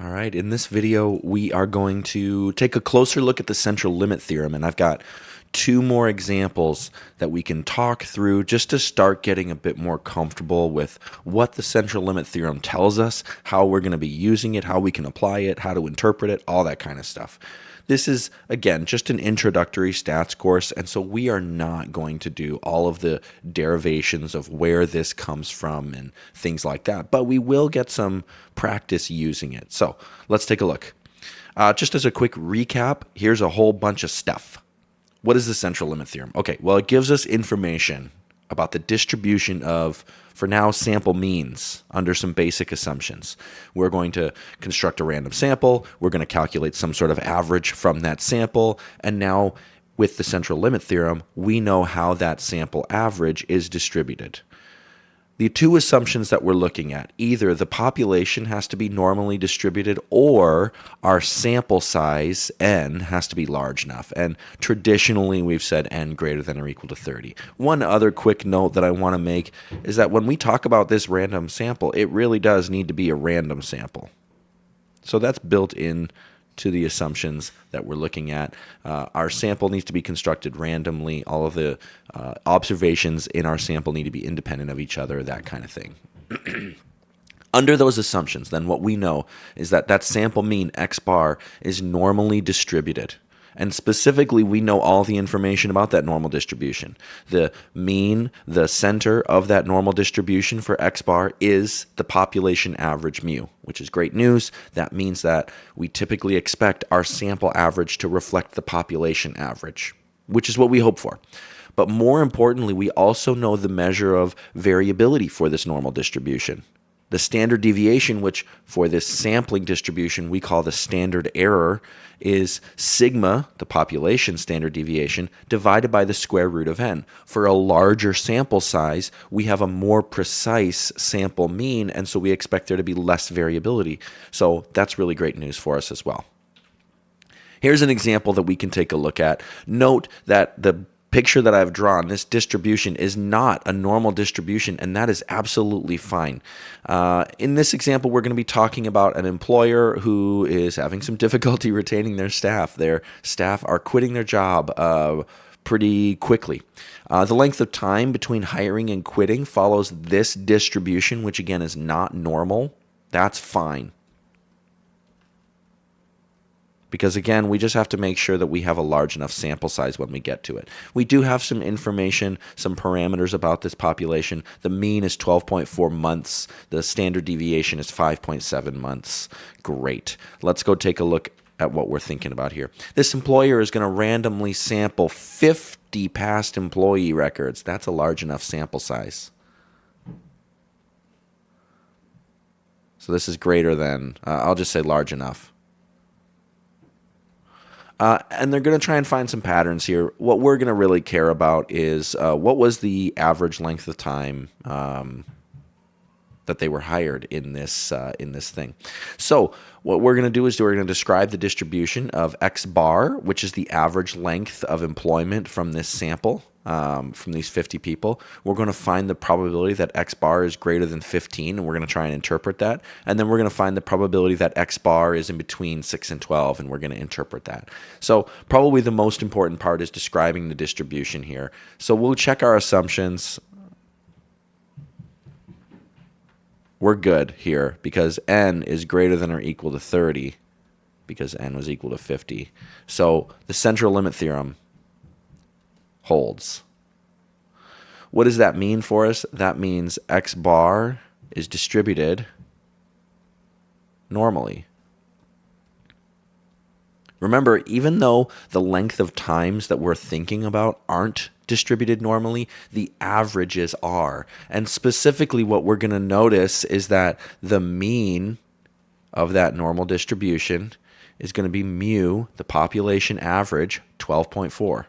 All right, in this video, we are going to take a closer look at the central limit theorem, and I've got two more examples that we can talk through just to start getting a bit more comfortable with what the central limit theorem tells us, how we're going to be using it, how we can apply it, how to interpret it, all that kind of stuff. This is, again, just an introductory stats course, and so we are not going to do all of the derivations of where this comes from and things like that, but we will get some practice using it. So let's take a look. Just as a quick recap, here's a whole bunch of stuff. What is the central limit theorem? Okay, well, it gives us information about the distribution of, for now, sample means under some basic assumptions. We're going to construct a random sample. We're going to calculate some sort of average from that sample. And now, with the central limit theorem, we know how that sample average is distributed. The two assumptions that we're looking at, either the population has to be normally distributed or our sample size, n, has to be large enough. And traditionally, we've said n greater than or equal to 30. One other quick note that I want to make is that when we talk about this random sample, it really does need to be a random sample. So that's built in to the assumptions that we're looking at. Our sample needs to be constructed randomly. All of the observations in our sample need to be independent of each other, that kind of thing. Under those assumptions, then what we know is that that sample mean, x bar, is normally distributed. And specifically, we know all the information about that normal distribution. The mean, the center of that normal distribution for x bar is the population average mu, which is great news. That means that we typically expect our sample average to reflect the population average, which is what we hope for. But more importantly, we also know the measure of variability for this normal distribution. The standard deviation, which for this sampling distribution we call the standard error, is sigma, the population standard deviation, divided by the square root of n. For a larger sample size, we have a more precise sample mean, and so we expect there to be less variability. So that's really great news for us as well. Here's an example that we can take a look at. Note that the picture that I've drawn, this distribution is not a normal distribution, and that is absolutely fine. In this example, we're going to be talking about an employer who is having some difficulty retaining their staff. Their staff are quitting their job pretty quickly. The length of time between hiring and quitting follows this distribution, which again is not normal. That's fine. Because again, we just have to make sure that we have a large enough sample size when we get to it. We do have some information, some parameters about this population. The mean is 12.4 months. The standard deviation is 5.7 months. Great. Let's go take a look at what we're thinking about here. This employer is going to randomly sample 50 past employee records. That's a large enough sample size. So this is greater than, I'll just say large enough. And they're going to try and find some patterns here. What we're going to really care about is what was the average length of time that they were hired in this thing. So what we're going to do is we're going to describe the distribution of x bar, which is the average length of employment from this sample, from these 50 people. We're going to find the probability that x bar is greater than 15, and we're going to try and interpret that. And then we're going to find the probability that x bar is in between 6 and 12, and we're going to interpret that. So probably the most important part is describing the distribution here. So we'll check our assumptions. We're good here because n is greater than or equal to 30 because n was equal to 50. So the central limit theorem holds. What does that mean for us? That means x bar is distributed normally. Remember, even though the length of times that we're thinking about aren't distributed normally, the averages are. And specifically what we're going to notice is that the mean of that normal distribution is going to be mu, the population average, 12.4.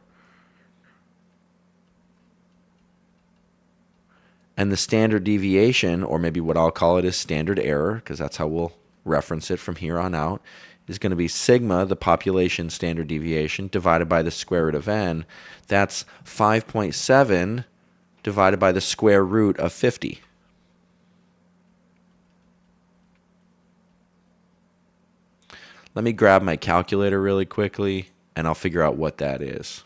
And the standard deviation, or maybe what I'll call it is standard error, because that's how we'll reference it from here on out, is going to be sigma, the population standard deviation, divided by the square root of n. That's 5.7 divided by the square root of 50. Let me grab my calculator really quickly, and I'll figure out what that is.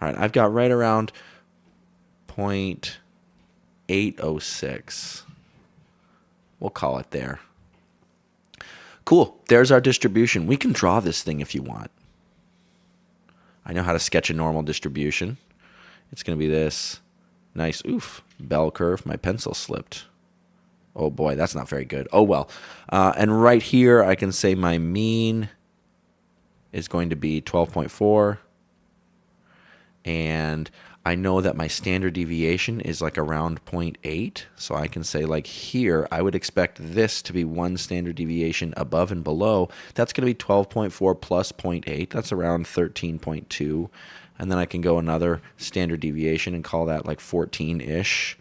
All right, I've got right around 0.806. We'll call it there. Cool. There's our distribution. We can draw this thing if you want. I know how to sketch a normal distribution. It's going to be this nice, bell curve. My pencil slipped. Oh boy, that's not very good. Oh well. And right here, I can say my mean is going to be 12.4. And I know that my standard deviation is like around 0.8. So I can say like here, I would expect this to be one standard deviation above and below. That's going to be 12.4 plus 0.8. That's around 13.2. And then I can go another standard deviation and call that like 14-ish.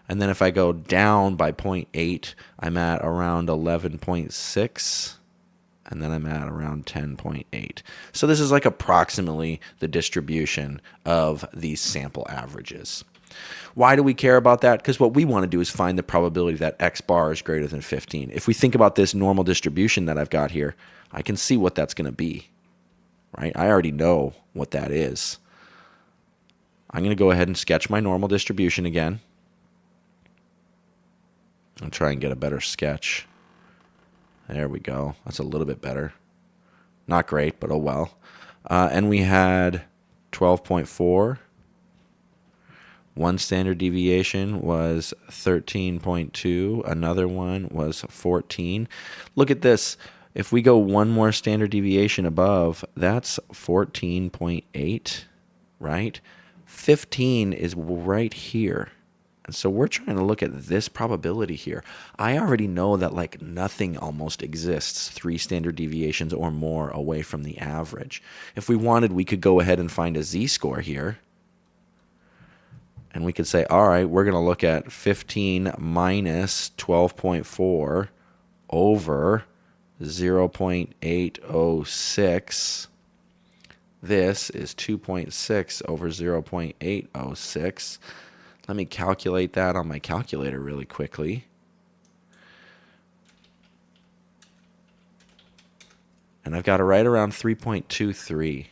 And then if I go down by 0.8, I'm at around 11.6. And then I'm at around 10.8. So this is like approximately the distribution of these sample averages. Why do we care about that? Because what we want to do is find the probability that x bar is greater than 15. If we think about this normal distribution that I've got here, I can see what that's going to be, right? I already know what that is. I'm going to go ahead and sketch my normal distribution again. I'll try and get a better sketch. There we go. That's a little bit better. Not great, but oh well. And we had 12.4. One standard deviation was 13.2. Another one was 14. Look at this. If we go one more standard deviation above, that's 14.8, right? 15 is right here. And so we're trying to look at this probability here. I already know that like nothing almost exists 3 standard deviations or more away from the average. If we wanted, we could go ahead and find a z-score here. And we could say, all right, we're going to look at 15 minus 12.4 over 0.806. This is 2.6 over 0.806. Let me calculate that on my calculator really quickly. And I've got it right around 3.23.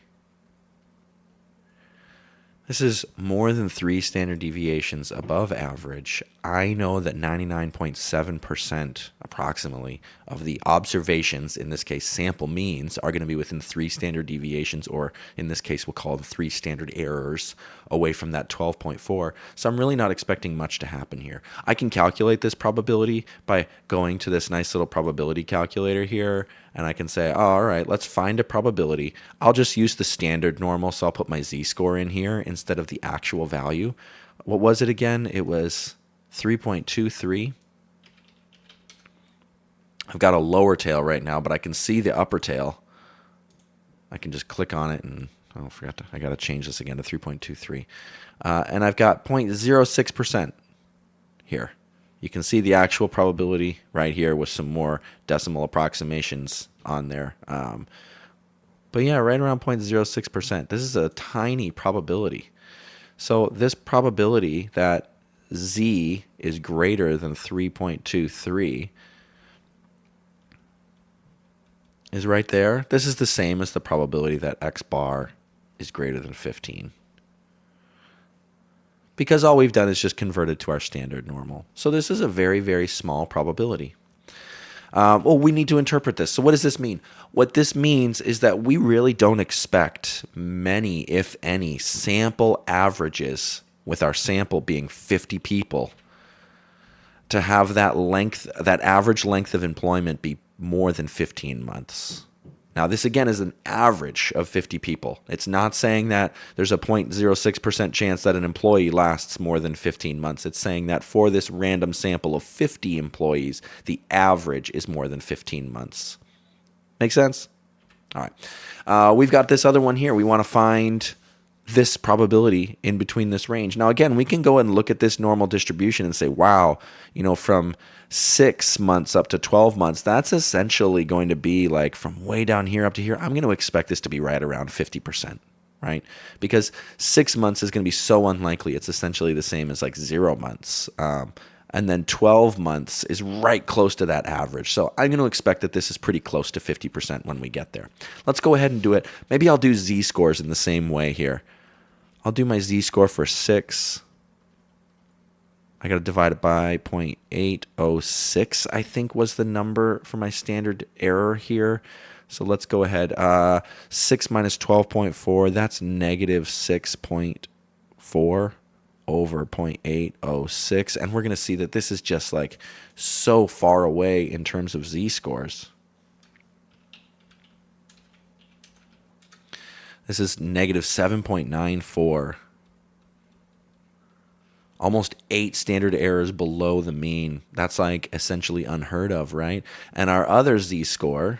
This is more than 3 standard deviations above average. I know that 99.7% approximately of the observations, in this case sample means, are going to be within 3 standard deviations, or in this case we'll call them 3 standard errors away from that 12.4. So I'm really not expecting much to happen here. I can calculate this probability by going to this nice little probability calculator here, and I can say, oh, all right, let's find a probability. I'll just use the standard normal, so I'll put my z-score in here instead of the actual value. What was it again? It was 3.23. I've got a lower tail right now, but I can see the upper tail. I can just click on it and, oh, I got to change this again to 3.23. And I've got 0.06% here. You can see the actual probability right here with some more decimal approximations on there. But yeah, right around 0.06%. This is a tiny probability. So this probability that z is greater than 3.23 is right there. This is the same as the probability that x bar is greater than 15. Because all we've done is just convert it to our standard normal. So this is a very, very small probability. Well, we need to interpret this. So what does this mean? What this means is that we really don't expect many, if any, sample averages, with our sample being 50 people, to have that length, that average length of employment be more than 15 months. Now, this again is an average of 50 people. It's not saying that there's a 0.06% chance that an employee lasts more than 15 months. It's saying that for this random sample of 50 employees, the average is more than 15 months. Make sense? All right. We've got this other one here. We want to find this probability in between this range. Now, again, we can go and look at this normal distribution and say, wow, from 6 months up to 12 months, that's essentially going to be like from way down here up to here. I'm going to expect this to be right around 50%, right? Because 6 months is going to be so unlikely. It's essentially the same as like 0 months. And then 12 months is right close to that average. So I'm going to expect that this is pretty close to 50% when we get there. Let's go ahead and do it. Maybe I'll do z-scores in the same way here. I'll do my z-score for 6. I got to divide it by 0.806, I think was the number for my standard error here. So let's go ahead. 6 minus 12.4, that's negative 6.4 over 0.806. And we're going to see that this is just like so far away in terms of z-scores. This is negative 7.94. Almost 8 standard errors below the mean. That's like essentially unheard of, right? And our other z-score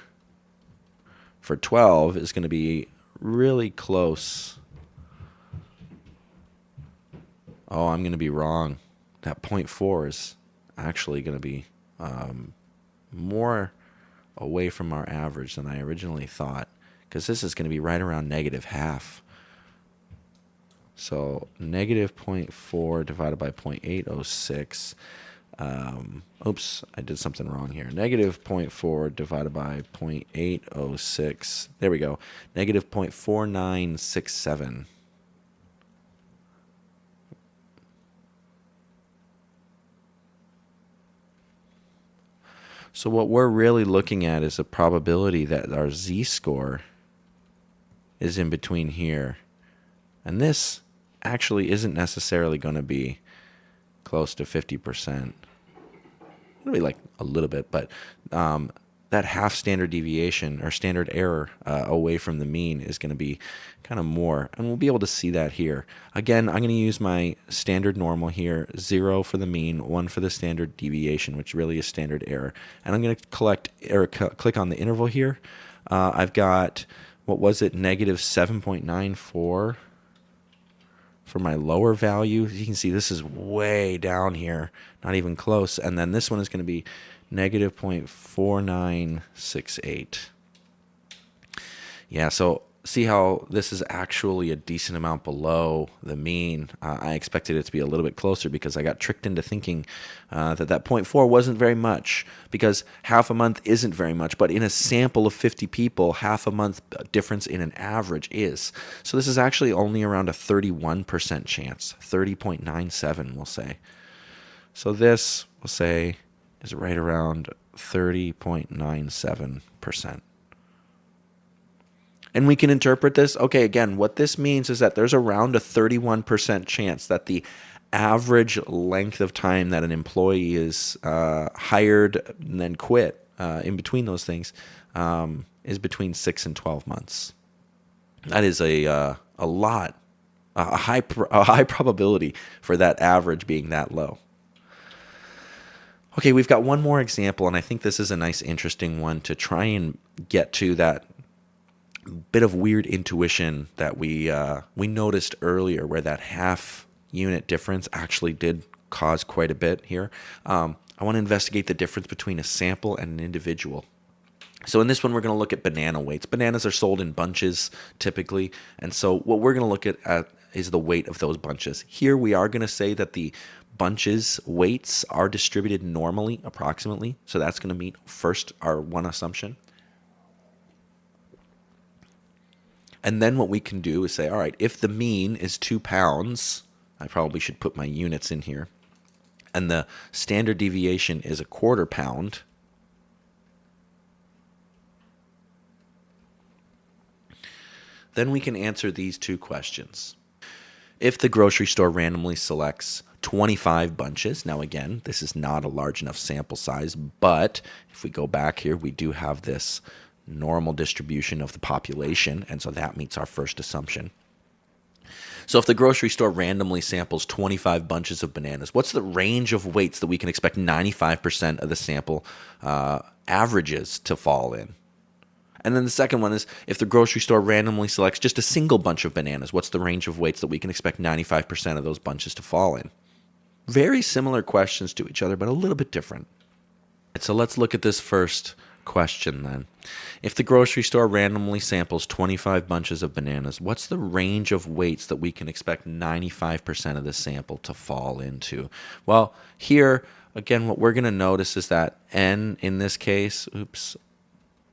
for 12 is going to be really close. Oh, I'm going to be wrong. That 0.4 is actually going to be more away from our average than I originally thought, because this is going to be right around negative half. So negative 0.4 divided by 0.806. Oops, I did something wrong here. Negative 0.4 divided by 0.806. There we go. Negative 0.4967. So what we're really looking at is a probability that our z-score is in between here. And this actually isn't necessarily going to be close to 50%. It'll be like a little bit, but that half standard deviation or standard error away from the mean is going to be kind of more. And we'll be able to see that here. Again, I'm going to use my standard normal here, 0 for the mean, 1 for the standard deviation, which really is standard error. And I'm going to click on the interval here. I've got, what was it, negative 7.94 for my lower value. You can see this is way down here, not even close. And then this one is going to be negative 0.4968. Yeah, so see how this is actually a decent amount below the mean. I expected it to be a little bit closer because I got tricked into thinking that 0.4 wasn't very much, because half a month isn't very much. But in a sample of 50 people, half a month difference in an average is. So this is actually only around a 31% chance, 30.97 we'll say. So this, we'll say, is right around 30.97%. And we can interpret this, okay, again, what this means is that there's around a 31% chance that the average length of time that an employee is hired and then quit in between those things is between 6 and 12 months. That is a lot, a high probability for that average being that low. Okay, we've got one more example, and I think this is a nice, interesting one to try and get to that bit of weird intuition that we noticed earlier, where that half unit difference actually did cause quite a bit here. I want to investigate the difference between a sample and an individual. So in this one, we're going to look at banana weights. Bananas are sold in bunches typically, and so what we're going to look at is the weight of those bunches. Here we are going to say that the bunches' weights are distributed normally, approximately. So that's going to meet first our one assumption. And then what we can do is say, all right, if the mean is 2 pounds, I probably should put my units in here, and the standard deviation is a 1/4 pound, then we can answer these two questions. If the grocery store randomly selects 25 bunches, now again, this is not a large enough sample size, but if we go back here, we do have this normal distribution of the population, and so that meets our first assumption. So if the grocery store randomly samples 25 bunches of bananas, what's the range of weights that we can expect 95% of the sample averages to fall in? And then the second one is, if the grocery store randomly selects just a single bunch of bananas, what's the range of weights that we can expect 95% of those bunches to fall in? Very similar questions to each other, but a little bit different. So let's look at this first question then. If the grocery store randomly samples 25 bunches of bananas, what's the range of weights that we can expect 95% of the sample to fall into? Well, here Again, what we're going to notice is that n in this case,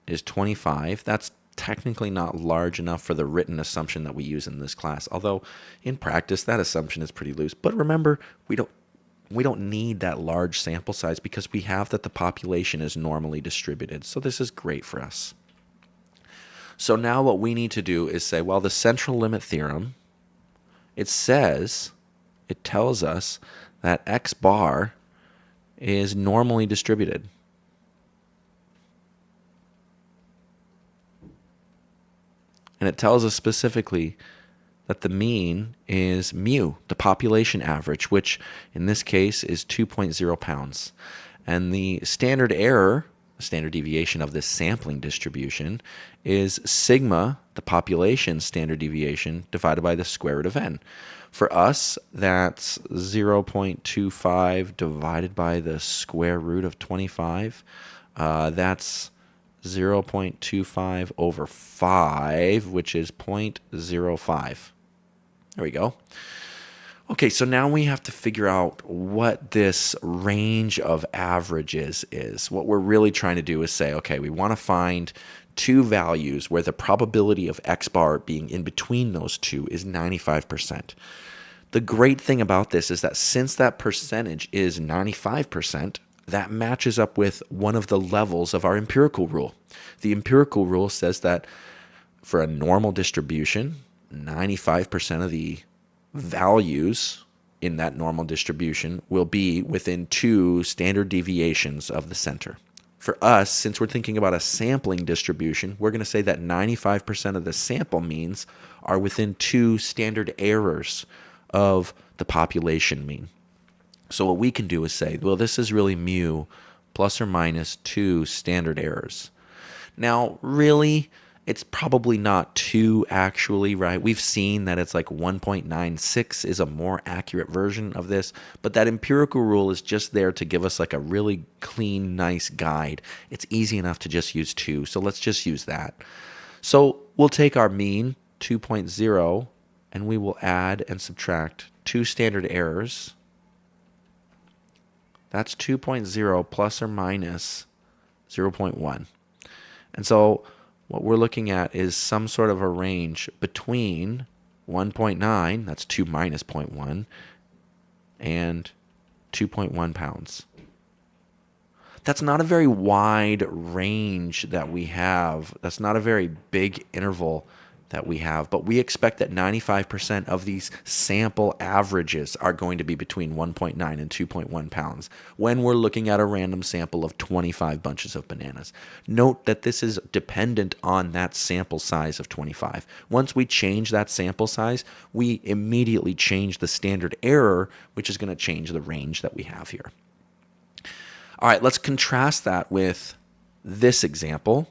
is 25. That's technically not large enough for the written assumption that we use in this class, although in practice that assumption is pretty loose. But remember, we don't need that large sample size because we have that the population is normally distributed. So this is great for us. So now what we need to do is say, well, the central limit theorem, it tells us that x bar is normally distributed. And it tells us specifically that the mean is mu, the population average, which in this case is 2.0 pounds. And the standard error, the standard deviation of this sampling distribution, is sigma, the population standard deviation, divided by the square root of n. For us, that's 0.25 divided by the square root of 25. That's 0.25 over 5, which is 0.05. There we go. Okay, so now we have to figure out what this range of averages is. What we're really trying to do is say, okay, we want to find two values where the probability of x bar being in between those two is 95%. The great thing about this is that since that percentage is 95%, that matches up with one of the levels of our empirical rule. The empirical rule says that for a normal distribution, 95% of the values in that normal distribution will be within 2 standard deviations of the center. For us, since we're thinking about a sampling distribution, we're going to say that 95% of the sample means are within 2 standard errors of the population mean. So what we can do is say, well, this is really mu plus or minus 2 standard errors. Now, really, it's probably not 2 actually, right? We've seen that it's like 1.96 is a more accurate version of this, but that empirical rule is just there to give us like a really clean, nice guide. It's easy enough to just use 2, so let's just use that. So we'll take our mean, 2.0, and we will add and subtract 2 standard errors. That's 2.0 plus or minus 0.1. And so what we're looking at is some sort of a range between 1.9, that's 2 minus 0.1, and 2.1 pounds. That's not a very wide range that we have. That's not a very big interval that we have, but we expect that 95% of these sample averages are going to be between 1.9 and 2.1 pounds when we're looking at a random sample of 25 bunches of bananas. Note that this is dependent on that sample size of 25. Once we change that sample size, we immediately change the standard error, which is going to change the range that we have here. All right, let's contrast that with this example.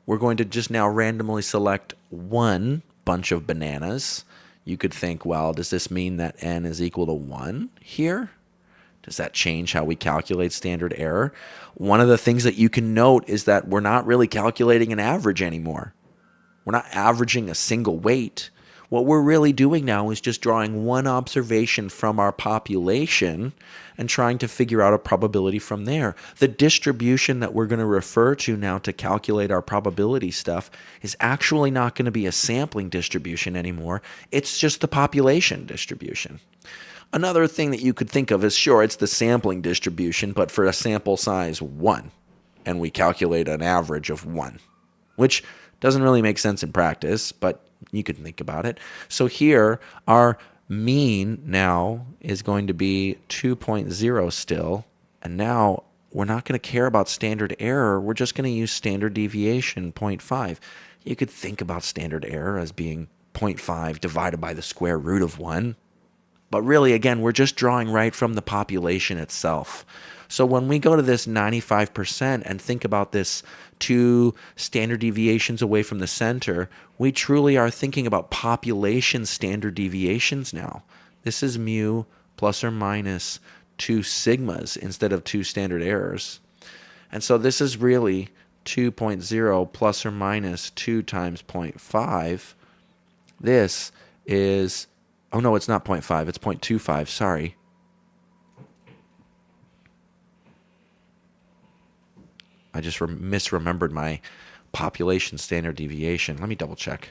We're going to just now randomly select one bunch of bananas. You could think, well, does this mean that n is equal to 1 here? Does that change how we calculate standard error? One of the things that you can note is that we're not really calculating an average anymore. We're not averaging a single weight. What we're really doing now is just drawing one observation from our population and trying to figure out a probability from there. The distribution that we're going to refer to now to calculate our probability stuff is actually not going to be a sampling distribution anymore. It's just the population distribution. Another thing that you could think of is, sure, it's the sampling distribution, but for a sample size 1, and we calculate an average of 1, which doesn't really make sense in practice, but you could think about it. So here, our mean now is going to be 2.0 still, and now we're not going to care about standard error. We're just going to use standard deviation, 0.5. You could think about standard error as being 0.5 divided by the square root of 1. But really, again, we're just drawing right from the population itself. So when we go to this 95% and think about this 2 standard deviations away from the center, we truly are thinking about population standard deviations now. This is mu plus or minus 2 sigmas instead of 2 standard errors. And so this is really 2.0 plus or minus 2 times 0.5. This is, oh no, it's not 0.5, it's 0.25, sorry. I just misremembered my population standard deviation. Let me double check.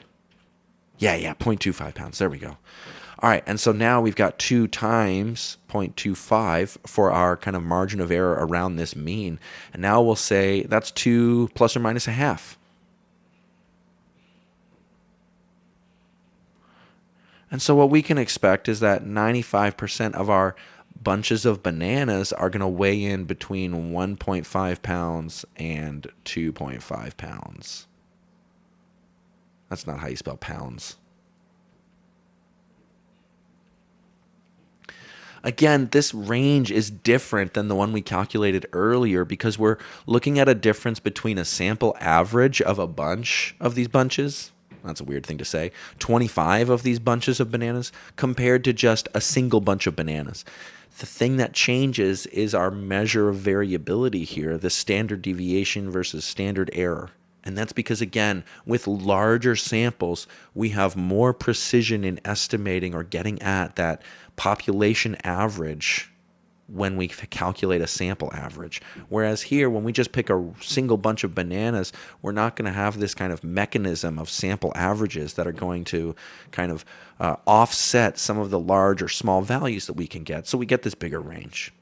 Yeah, 0.25 pounds. There we go. All right, and so now we've got 2 times 0.25 for our kind of margin of error around this mean. And now we'll say that's 2 plus or minus a half. And so what we can expect is that 95% of our bunches of bananas are going to weigh in between 1.5 pounds and 2.5 pounds. That's not how you spell pounds. Again, this range is different than the one we calculated earlier because we're looking at a difference between a sample average of a bunch of these bunches. That's a weird thing to say. 25 of these bunches of bananas compared to just a single bunch of bananas. The thing that changes is our measure of variability here, the standard deviation versus standard error. And that's because, again, with larger samples, we have more precision in estimating or getting at that population average when we calculate a sample average. Whereas here, when we just pick a single bunch of bananas, we're not going to have this kind of mechanism of sample averages that are going to kind of offset some of the large or small values that we can get. So we get this bigger range.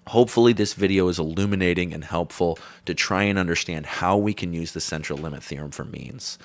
Hopefully this video is illuminating and helpful to try and understand how we can use the central limit theorem for means.